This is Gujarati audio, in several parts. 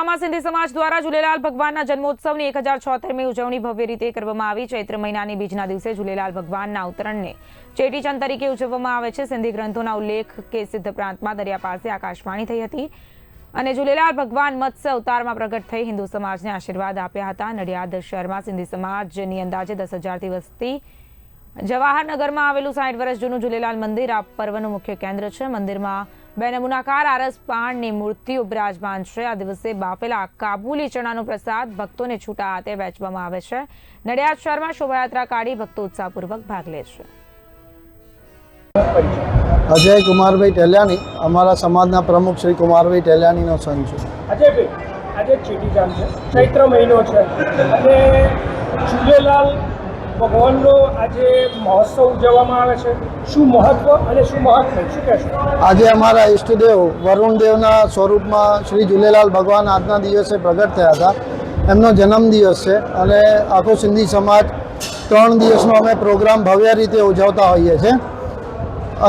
જિલ્લામાં સિંધી સમાજ દ્વારા ઝૂલેલાલ ભગવાનના જન્મોત્સવની 1076મી ઉજવણી ભવ્ય રીતે કરવામાં આવી। ચૈત્ર મહિનાની બીજના દિવસે ઝૂલેલાલ ભગવાનના અવતરણને ચેટીચંદ તરીકે ઉજવવામાં આવે છે। સિંધી ગ્રંથોના ઉલ્લેખ કે સિદ્ધ પ્રાંતમાં દરિયા પાસે આકાશવાણી થઈ હતી અને ઝૂલેલાલ ભગવાન મત્સ્ય અવતારમાં પ્રગટ થઈ હિન્દુ સમાજને આશીર્વાદ આપ્યા હતા। નડિયાદ શહેરમાં સિંધી સમાજની અંદાજે 10,000થી વસતી જવાહરનગરમાં આવેલું 60 વર્ષ જૂનું ઝૂલેલાલ મંદિર આ પર્વનું મુખ્ય કેન્દ્ર છે। મંદિરમાં બે નમૂનાકાર આરસ પાણની મૂર્તિઓ બિરાજમાન છે। આ દિવસે બાફેલા કાબુલી ચણાનો પ્રસાદ ભક્તોને છૂટા હાથે વહેંચવામાં આવે છે। નડિયાદ શહેરમાં શોભાયાત્રા કાઢી ભક્તો ઉત્સાહપૂર્વક ભાગ લે છે। अजय कुमार भाई टेलियानी अमरा समाजना प्रमुख श्री कुमार भाई टेलियानी नो सन छे। अजय भाई आज चेटीचांद है, चैत्र महीनो है અને झूलेलाल ભગવાનનો આજે મહોત્સવ ઉજવવામાં આવે છે। શું મહત્વ અને શું મહાત્મ્ય શું કહેશો? આજે અમારા ઈષ્ટદેવ વરુણદેવના સ્વરૂપમાં શ્રી ઝૂલેલાલ ભગવાન આજના દિવસે પ્રગટ થયા હતા। એમનો જન્મદિવસ છે અને આખો સિંધી સમાજ 3 દિવસનો અમે પ્રોગ્રામ ભવ્ય રીતે ઉજવતા હોઈએ છીએ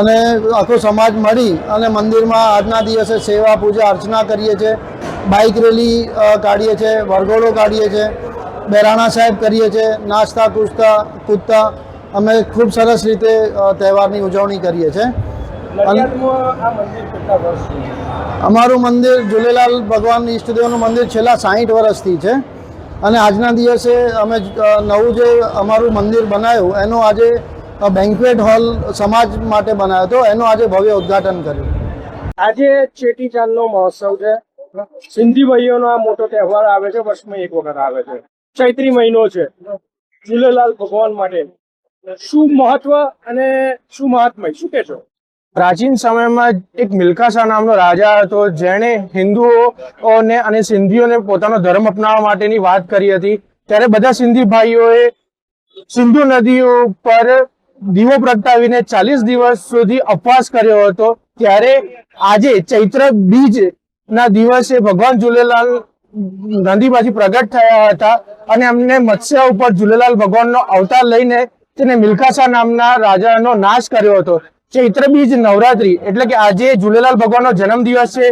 અને આખો સમાજ મળી અને મંદિરમાં આજના દિવસે સેવા પૂજા અર્ચના કરીએ છીએ, બાઇક રેલી કાઢીએ છીએ, વરઘોડો કાઢીએ છીએ, બહેરાણા સાહેબ કરીએ છીએ, નાસ્તા કૂદતા અમે ખૂબ સરસ રીતે તહેવારની ઉજવણી કરીએ છીએ। અમારું મંદિર ઝૂલેલાલ ભગવાન ઈષ્ટદેવનું મંદિર છેલ્લા 60 વર્ષથી છે અને આજના દિવસે અમે નવું જે અમારું મંદિર બનાવ્યું એનો આજે બેન્ક્વેટ હોલ સમાજ માટે બનાવ્યો હતો, એનો આજે ભવ્ય ઉદ્ઘાટન કર્યું। આજે ચેટીચાંદનો મહોત્સવ છે। સિંધી ભાઈઓનો આ મોટો તહેવાર આવે છે, વર્ષમાં એક વખત આવે છે। ચૈત્રી મહિનો છે, ઝૂલેલાલ ભગવાન માટે શું મહત્વ અને શું મહાત્મ્ય શું કહેશો? પ્રાચીન સમયમાં એક મિલ્ખા શાહ નામનો રાજા હતો જેણે હિન્દુઓને અને સિંધીઓને પોતાનો ધર્મ અપનાવવા માટેની વાત કરી હતી। ત્યારે બધા સિંધી ભાઈઓએ સિંધુ નદીઓ પર દીવો પ્રગટાવીને 40 દિવસ સુધી ઉપવાસ કર્યો હતો। ત્યારે આજે ચૈત્ર બીજ ના દિવસે ભગવાન ઝૂલેલાલ નદીમાંથી પ્રગટ થયા હતા અને એમને મત્સ્ય ઉપર ઝૂલેલાલ ભગવાનનો અવતાર લઈને તેને મિલ્ખા શાહ નામના રાજાનો નાશ કર્યો હતો। ચૈત્ર બીજ નવરાત્રી એટલે કે આજે ઝૂલેલાલ ભગવાનનો જન્મદિવસ છે।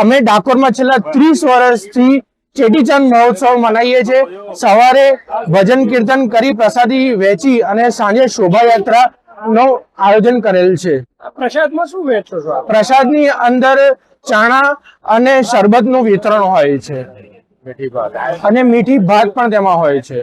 અમે ડાકોરમાં છેલ્લા 30 વર્ષથી ચેટીચંદ મહોત્સવ મનાવીએ છીએ। સવારે ભજન કીર્તન કરી પ્રસાદી વહેંચી અને સાંજે શોભાયાત્રા નો આયોજન કરેલ છે। પ્રસાદમાં શું વહેંચો છો? પ્રસાદની અંદર ચણા અને શરબતનું વિતરણ હોય છે અને મીઠી ભાત પણ તેમાં હોય છે।